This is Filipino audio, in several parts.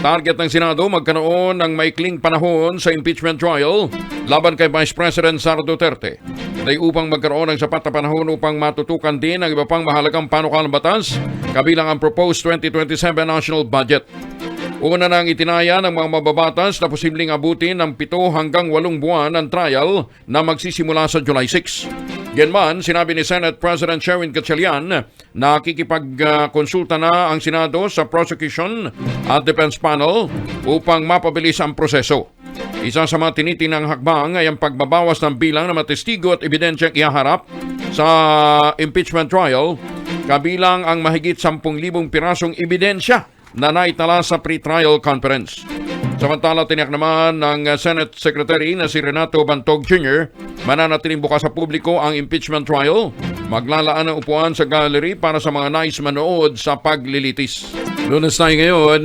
Target ng Senado magkaroon ng maikling panahon sa impeachment trial laban kay Vice President Sara Duterte. Day upang magkaroon ng sapat na panahon upang matutukan din ang iba pang mahalagang panukalang batas kabilang ang proposed 2027 national budget. Una nang itinaya ng mga mababatas na posibleng abutin ng 7 hanggang 8 buwan ang trial na magsisimula sa July 6. Ganman, sinabi ni Senate President Sherwin Gatchalian na nakikipagkonsulta na ang Senado sa prosecution at defense panel upang mapabilis ang proseso. Isa sa mga tinitinang hakbang ay ang pagbabawas ng bilang ng mga testigo at ebidensyang ihaharap sa impeachment trial, kabilang ang mahigit 10,000 pirasong ebidensya na naitala sa pre-trial conference. Samantala, tiniyak naman ng Senate Secretary na si Renato Bantog Jr. mananatiling bukas sa publiko ang impeachment trial. Maglalaan ng upuan sa gallery para sa mga nais manood sa paglilitis. Lunes tayo ngayon,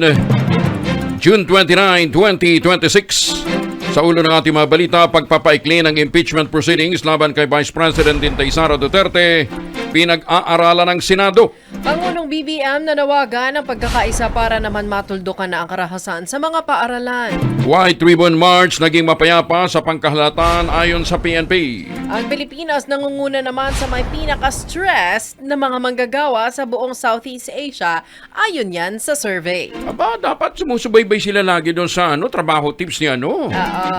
June 29, 2026. Sa ulo ng ating mga balita, pagpapaikli ng impeachment proceedings laban kay Vice President Inday Sara Duterte, pinag-aaralan ng Senado. Pangulong BBM nanawagan ng pagkakaisa para naman matuldukan na ang karahasan sa mga paaralan. White Ribbon March naging mapayapa sa pangkahalatan ayon sa PNP. Ang Pilipinas nangunguna naman sa may pinaka-stressed na mga manggagawa sa buong Southeast Asia ayon yan sa survey. Aba, dapat sumusubaybay sila lagi doon sa trabaho tips ni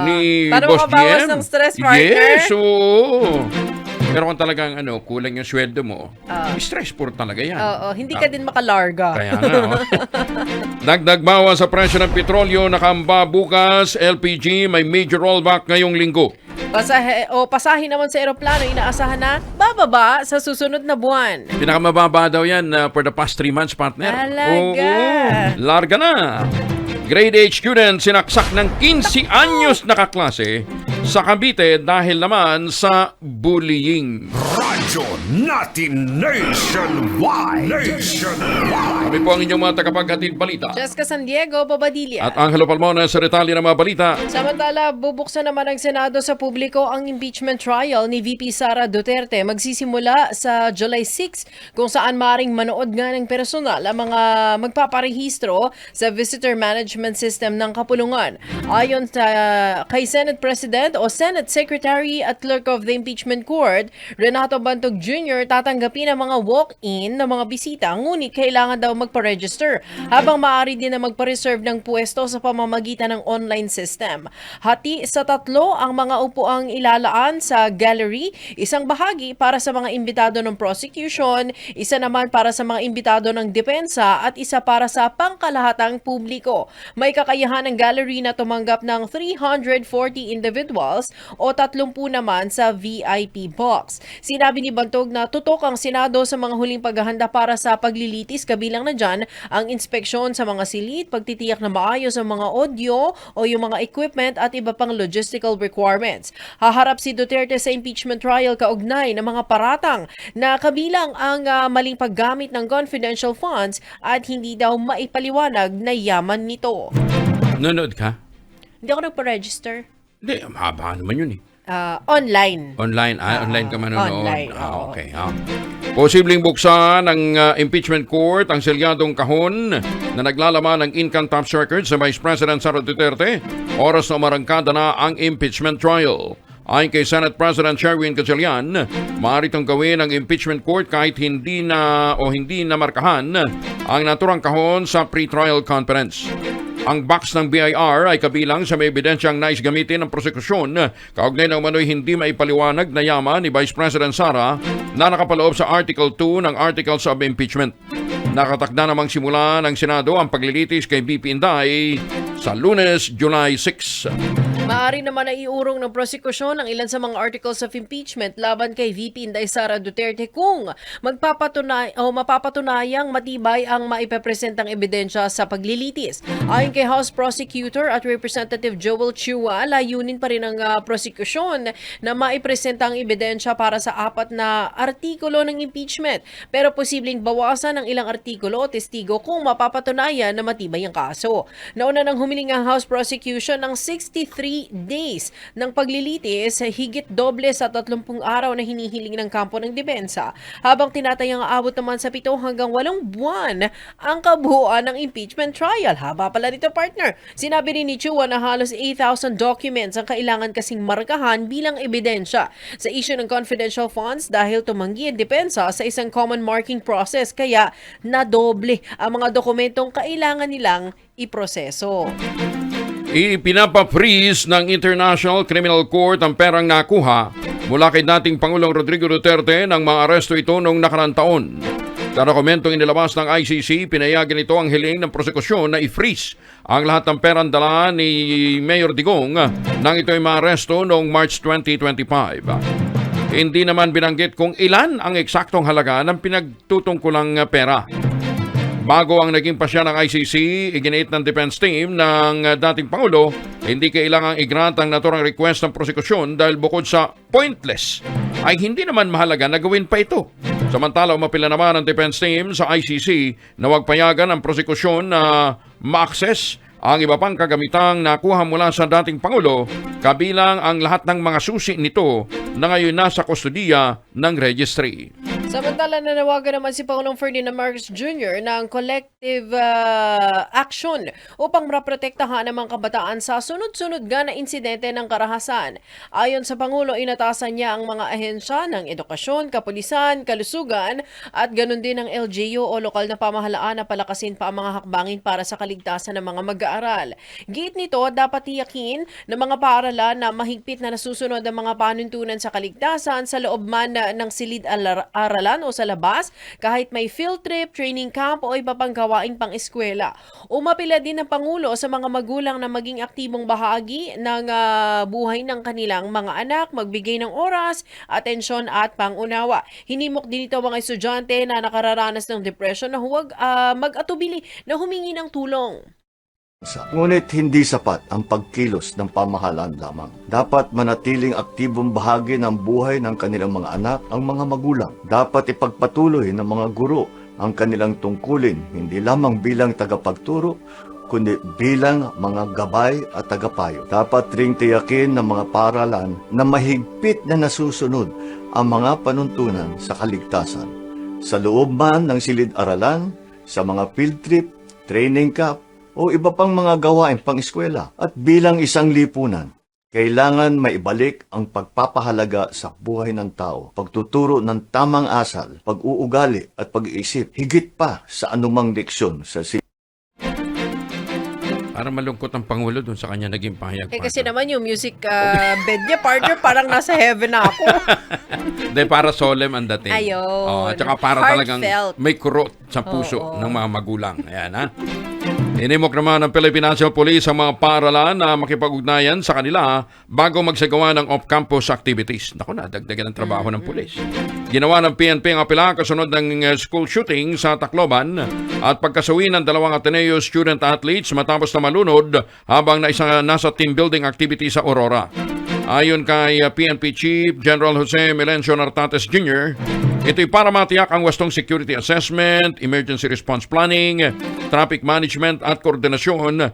ni para Boss makabawas GM. ng stress, partner. Yes, oo. Pero kung talagang kulang yung sweldo mo, stressful talaga yan. Oo, hindi ka din makalarga. Kaya nga. Dagdag bawas sa presyo ng petrolyo, nakamba bukas, LPG may major rollback ngayong linggo. Pasahe naman sa eroplano, inaasahan na bababa sa susunod na buwan. Pinakamababa daw yan for the past 3 months, partner. Talaga? Oo, larga na. Grade 8 student sinaksak ng 15 anyos na kaklase sa Cavite dahil naman sa bullying. Radyo natin nationwide. Kami po ang inyong mga tagapaghatid balita. Jessica San Diego, Babadilla. At Angelo Palmona sa detalye ng mga balita. Samantala, bubuksan naman ng Senado sa publiko ang impeachment trial ni VP Sara Duterte. Magsisimula sa July 6 kung saan maaaring manood nga ng personal ang mga magpaparehistro sa visitor management system ng kapulungan. Ayon sa kay Senate President o Senate Secretary at Clerk of the Impeachment Court, Renato Bantog Jr., tatanggapin ang mga walk-in na mga bisita, ngunit kailangan daw magpa-register, habang maaari din na magpa-reserve ng pwesto sa pamamagitan ng online system. Hati sa 3 ang mga upuang ilalaan sa gallery, isang bahagi para sa mga imbitado ng prosecution, isa naman para sa mga imbitado ng depensa at isa para sa pangkalahatang publiko. May kakayahan ng gallery na tumanggap ng 340 individuals o 30 naman sa VIP box. Sinabi ni Bantog na tutok ang Senado sa mga huling paghahanda para sa paglilitis, kabilang na dyan ang inspeksyon sa mga silid, pagtitiyak na maayos ang mga audio o yung mga equipment at iba pang logistical requirements. Haharap si Duterte sa impeachment trial kaugnay ng mga paratang na kabilang ang maling paggamit ng confidential funds at hindi daw maipaliwanag na yaman nito. Nanood ka? Hindi ako nagpa-register. Hindi, mahaba naman yun Online. Online? Online ka manonood? Online, oo. Okay. Posibleng buksan ng impeachment court ang selyadong kahon na naglalaman ng income tax records sa Vice President Sara Duterte. Oras na umarangkada na ang impeachment trial. Ayon kay Senate President Sherwin Gatchalian, maaari itong gawin ng impeachment court kahit hindi na markahan ang naturang kahon sa pre-trial conference. Ang box ng BIR ay kabilang sa may ebidensyang nais gamitin ng prosekusyon kaugnay ng umano'y hindi maipaliwanag na yaman ni Vice President Sara na nakapaloob sa Article 2 ng Articles of Impeachment. Nakatakda namang simula ng Senado ang paglilitis kay VP Inday sa Lunes, July 6. Maaari naman na iurong ng prosekusyon ang ilan sa mga articles of impeachment laban kay VP Inday Sara Duterte kung mapapatunayang matibay ang maipepresentang ebidensya sa paglilitis. Ayon kay House Prosecutor at Representative Joel Chua, layunin pa rin ang prosekusyon na maipresenta ang ebidensya para sa 4 na artikulo ng impeachment, pero posibleng bawasan ang ilang artikulo o testigo kung mapapatunayan na matibay ang kaso. Nauna nang humiling ang House Prosecution ng 63 days ng paglilitis, higit doble sa 30 araw na hinihiling ng kampo ng depensa, habang tinatayang aabot naman sa 7 hanggang 8 buwan ang kabuuan ng impeachment trial. Haba pala nito, partner. Sinabi rin ni Chua na halos 8,000 documents ang kailangan kasing markahan bilang ebidensya sa issue ng confidential funds dahil tumanggi ang depensa sa isang common marking process, kaya nadoble ang mga dokumentong kailangan nilang iproseso. Ipinapa-freeze ng International Criminal Court ang perang nakuha mula kay dating Pangulong Rodrigo Duterte nang maaresto ito noong nakaraang taon. Sa dokumentong inilabas ng ICC, pinayagan ito ang hiling ng prosekusyon na i-freeze ang lahat ng perang dala ni Mayor Digong nang ito'y maaresto noong March 2025. Hindi naman binanggit kung ilan ang eksaktong halaga ng pinagtutungkulang pera. Bago ang naging pasya ng ICC, iginiit ng defense team ng dating Pangulo, hindi kailangang i-grant ang naturang request ng prosekusyon dahil bukod sa pointless, ay hindi naman mahalaga na gawin pa ito. Samantala, umapila naman ang defense team sa ICC na huwag payagan ang prosekusyon na ma-access ang iba pang kagamitang nakuha mula sa dating Pangulo, kabilang ang lahat ng mga susi nito na ngayon nasa kustodiya ng registry. Samantala, nanawagan naman si Pangulong Ferdinand Marcos Jr. ng collective action upang maprotektahan ang mga kabataan sa sunod-sunod nga na insidente ng karahasan. Ayon sa Pangulo, inatasan niya ang mga ahensya ng edukasyon, kapulisan, kalusugan at ganun din ang LGU o lokal na pamahalaan na palakasin pa ang mga hakbangin para sa kaligtasan ng mga mag-aaral. Gate nito, dapat tiyakin ng mga paaralan na mahigpit na nasusunod ang mga panuntunan sa kaligtasan sa loob man ng silid-aralan o sa labas, kahit may field trip, training camp o iba pang gawaing pang-eskwela. Umapila din ng Pangulo sa mga magulang na maging aktibong bahagi ng buhay ng kanilang mga anak, magbigay ng oras, atensyon at pangunawa. Hinimok din ito mga estudyante na nakararanas ng depression na huwag mag-atubili na humingi ng tulong. Ngunit hindi sapat ang pagkilos ng pamahalaan lamang. Dapat manatiling aktibong bahagi ng buhay ng kanilang mga anak ang mga magulang. Dapat ipagpatuloy ng mga guro ang kanilang tungkulin, hindi lamang bilang tagapagturo, kundi bilang mga gabay at tagapayo. Dapat ring tiyakin ng mga paaralan na mahigpit na nasusunod ang mga panuntunan sa kaligtasan. Sa loob man ng silid-aralan, sa mga field trip, training camp, o iba pang mga gawain pang-eskwela. At bilang isang lipunan, kailangan maibalik ang pagpapahalaga sa buhay ng tao, pagtuturo ng tamang asal, pag-uugali at pag-iisip, higit pa sa anumang leksyon sa Parang malungkot ang Pangulo dun sa kanya naging pahayag. Kasi naman yung music bed niya, partner, parang nasa heaven na ako. Hindi, para solemn ang dating. Ayun. At saka para talagang Heartfelt. may kurot sa puso ng mga magulang. Ayan, ha? Inimok naman ng Philippine National Police ang mga paaralan na makipag-ugnayan sa kanila bago magsagawa ng off-campus activities. Naku, nadagdagan ang trabaho ng pulis. Ginawa ng PNP ang apela kasunod ng school shooting sa Tacloban at pagkasawi ng 2 Ateneo student athletes matapos na malunod habang nasa team building activity sa Aurora. Ayon kay PNP Chief General Jose Melencio Nartates Jr., ito'y para matiyak ang wastong security assessment, emergency response planning, traffic management at koordinasyon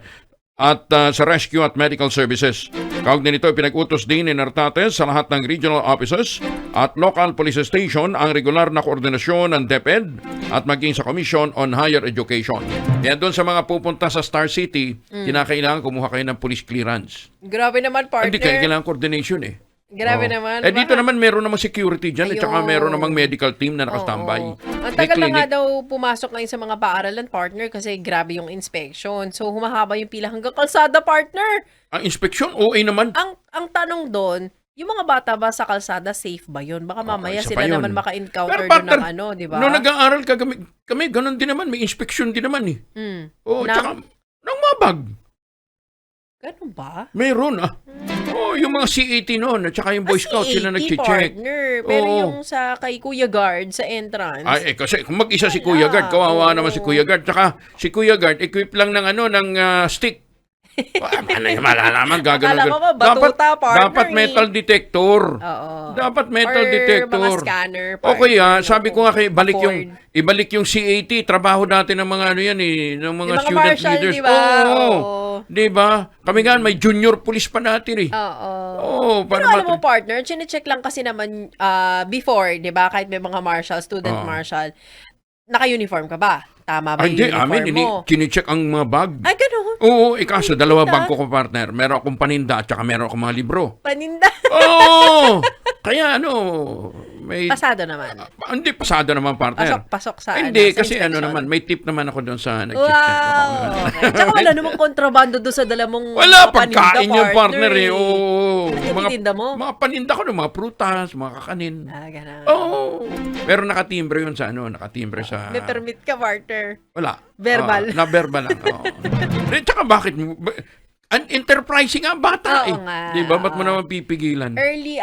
at sa rescue at medical services. Kaugnay nito, pinag-utos din ni Nartates sa lahat ng regional offices at local police station ang regular na koordinasyon ng DepEd at maging sa Commission on Higher Education. Kaya doon sa mga pupunta sa Star City, kinakailangan kumuha kayo ng police clearance. Grabe naman, partner. Hindi kailangan coordination eh. Grabe naman. Dito naman meron namang security dyan at saka Ayun. meron namang medical team na nakastambay. Oo. Ang May tagal na nga clinic. daw pumasok ngayon sa mga paaralan, partner, kasi grabe yung inspection. So, humahaba yung pila hanggang kalsada, partner. Ang inspeksyon, OA naman. Ang tanong doon, yung mga bata ba sa kalsada, safe ba yun? Baka mamaya isa sila pa yun. naman maka-encounter Pero doon partner, ng ano, di ba? Nung nag-aaral kami, ganun din naman. May inspeksyon din naman eh. Oo, Nang- tsaka, ng mabag. Ganun ba? Meron yung mga CAT noon at saka yung Boy Scouts sila 80, nag-check. partner. Pero Oo. yung sa kay Kuya Guard sa entrance. Kasi kung mag-isa si Kuya Guard, kawawa naman si Kuya Guard. Tsaka si Kuya Guard, equip lang ng stick. Malalaman, gagano'n. Akala ko ba, batuta, partner, Dapat metal detector. Oo. Dapat metal Or detector. mga scanner, Okay, partner. sabi ko nga kay Accord. ibalik yung CAT, trabaho dati ng mga ano yan eh, ng mga Yung mga student marshal, leaders. di ba? Oo. Oo. Di ba? Kami nga, may junior police pa natin eh. Oo. Oo, Pero alam mo, partner, chine-check lang kasi naman before, di ba? Kahit may mga marshal, student marshal, naka-uniform ka ba? Tama ba yung Hindi, uniform amin, mo? kinicheck ang mga bag. Ay, ganun. Oo, ikaso, dalawa bag ko partner. Meron akong paninda at saka meron akong mga libro. Paninda. Oo! Kaya may... Pasado naman. Hindi, pasado naman partner. Pasok sa Hindi, sa kasi inspection. naman, may tip naman ako doon sa nag-check. Wow! Okay. Tsaka wala namang kontrabando doon sa dala mong Wala, mga paninda, pagkain yung partner eh. Oo. Ano yung paninda mo? Mga paninda ko, mga prutas, mga kakanin. Ganun. Oo. Pero nakatimbre yun sa nakatimbre sa... May permit ka, partner. Wala. Verbal. Na-verbal lang. Oo. Tsaka bakit mo... Enterprising nga bata Oo nga. Di ba? Ba't mo naman pipigilan? Early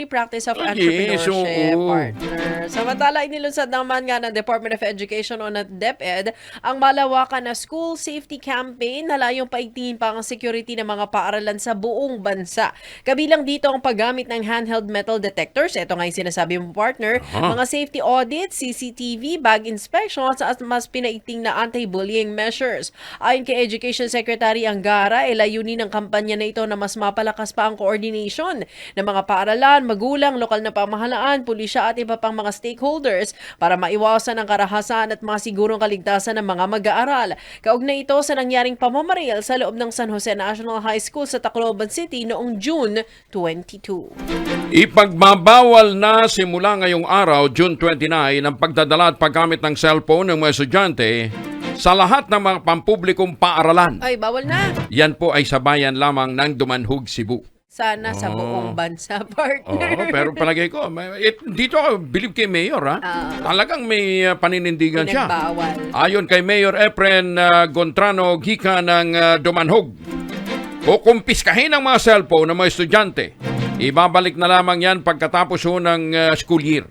practice of Yes, entrepreneurship, oo. partner. Samantala, inilunsad naman nga ng Department of Education o ng DepEd ang malawakan na school safety campaign na layong paigtingin pa ang security ng mga paaralan sa buong bansa. Kabilang dito ang paggamit ng handheld metal detectors. Ito nga yung sinasabi mo, partner. Mga safety audits, CCTV, bag inspections at mas pinaigting na anti-bullying measures. Ayon kay Education Secretary Angara, layunin ng kampanya na ito na mas mapalakas pa ang coordination ng mga paaralan, magulang, lokal na pamahalaan, pulisya at iba pang mga stakeholders para maiwasan ang karahasan at mga sigurong kaligtasan ng mga mag-aaral. Kaugnay ito sa nangyaring pamamaril sa loob ng San Jose National High School sa Tacloban City noong June 22. Ipagbabawal na simula ngayong araw, June 29, ang pagdadala at paggamit ng cellphone ng mga estudyante sa lahat ng mga pampublikong paaralan. Ay, bawal na. Yan po ay sabayan lamang ng Dumanhog, Cebu. Sana sa buong bansa, partner. Oo, pero palagay ko, dito ako, believe kay Mayor, ha? Talagang may paninindigan siya. Pinagbawal. Ayon kay Mayor Efren Gontrano, gika ng Dumanhog, kukumpiskahin ang mga cellphone ng mga estudyante. Ibabalik na lamang yan pagkatapos ng school year.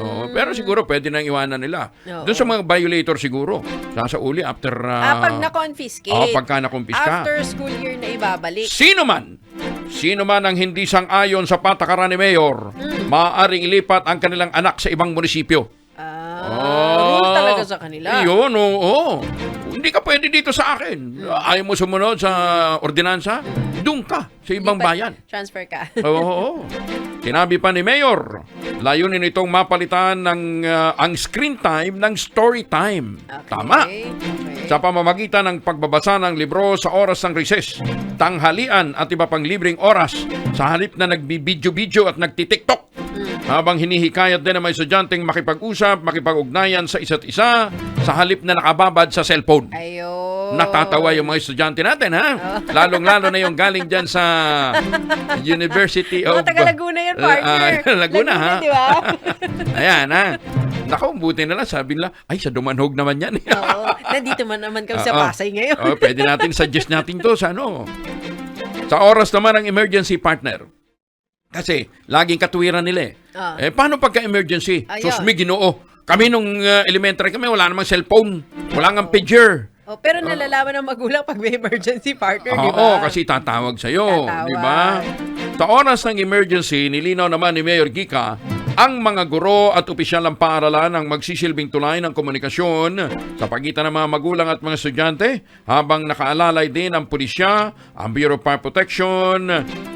Oo, pero siguro pwede nang iwanan nila. Oo. Doon sa mga violator siguro. Sasauli after... Pag na-confiscate. pagka nakumpiska. After school year na ibabalik. Sino man ang hindi sang-ayon sa patakaran ni Mayor, maaaring ilipat ang kanilang anak sa ibang munisipyo. Rule talaga sa kanila. Yun, oo. Hindi ka pwede dito sa akin. Ayaw mo sumunod sa ordinansa? Doon ka, sa ibang Lipat- bayan. Transfer ka. Oo. Sinabi pa ni Mayor, layunin itong mapalitan ng ang screen time ng story time. Okay. Tama. Okay. Sa pamamagitan ng pagbabasa ng libro sa oras ng recess, tanghalian at iba pang libreng oras sa halip na nagbibidyo-bidyo at nagtitiktok. Habang hinihikayat din ng mga estudyanteng makipag-usap, makipag-ugnayan sa isa't isa sa halip na nakababad sa cellphone. Ayun. Natatawa yung mga estudyante natin, ha? Lalong-lalo na yung galing dyan sa University of... Mga taga Laguna yan, partner. Laguna, ha? di ba? Ayan, ha? Naku, buti na lang. Sabi nila, ay, sa Dumanhog naman yan. Oo. Nandito man naman kami sa Pasay ngayon. Pwede natin suggest natin to sa Sa oras naman ng emergency partner. Kasi, laging katuwiran nila eh. Paano pagka-emergency? Ayun. Sus, may Ginoo. Kami nung elementary kami, wala namang cellphone. Wala nang pager. Pero nalalaman ng magulang pag may emergency partner, di ba? Oo, kasi tatawag sa'yo. Tatawag. Di ba? Sa oras ng emergency, nilinaw naman ni Mayor Gika, ang mga guro at opisyal ng paaralan ang magsisilbing tulay ng komunikasyon sa pagitan ng mga magulang at mga estudyante habang nakaalalay din ang pulisya, ang Bureau of Fire Protection,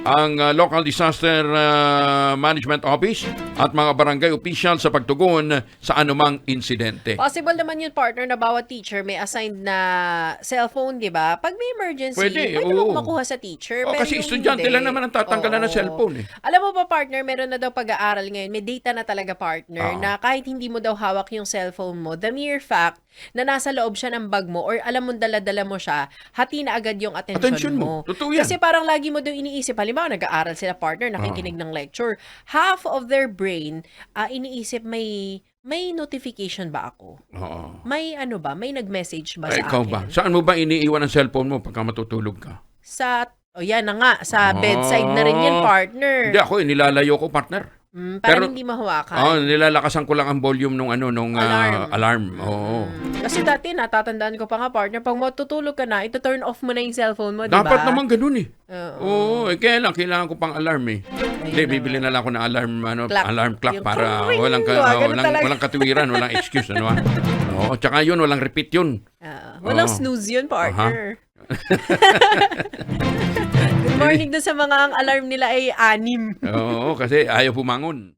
ang Local Disaster Management Office at mga barangay official sa pagtugon sa anumang insidente. Possible naman yun, partner, na bawat teacher may assigned na cellphone, di ba? Pag may emergency, pwede mo makuha sa teacher. O, pero kasi yung estudyante hindi, lang naman ang tatanggalan ng cellphone. Alam mo ba, partner, meron na daw pag-aaral ngayon, may data na talaga, partner, na kahit hindi mo daw hawak yung cellphone mo, the mere fact na nasa loob siya ng bag mo or alam mo dala-dala mo siya, hati na agad yung attention mo. Totoo yan. Kasi parang lagi mo daw iniisip, halimbawa, nag-aaral sila, partner, nakikinig ng lecture. Half of their brain, iniisip, may notification ba ako? Oo. May may nag-message ba Ay, sa ikaw akin? ba? Saan mo ba iniiwan ang cellphone mo pagka matutulog ka? Yan na nga, sa bedside na rin yan, partner. Hindi, ako nilalayo ko, partner. Parang hindi mahawakan. Nilalakasan ko lang ang volume nung alarm. Oo. Kasi dati natatandaan ko pa nga, partner, pag matutulog ka na, ito turn off mo na yung cellphone mo, di ba? Dapat naman ganun eh. Oo. Oo, kailangan ko pang alarm eh. Hindi, bibili na lang ako ng alarm clock Yung para ring, walang ganun talaga. walang katuwiran, walang excuse ano. Oo, tsaka yun, walang repeat yun. Walang Oo. snooze yun, partner. Good morning doon sa mga ang alarm nila ay 6. Oo, kasi ayaw pumangon.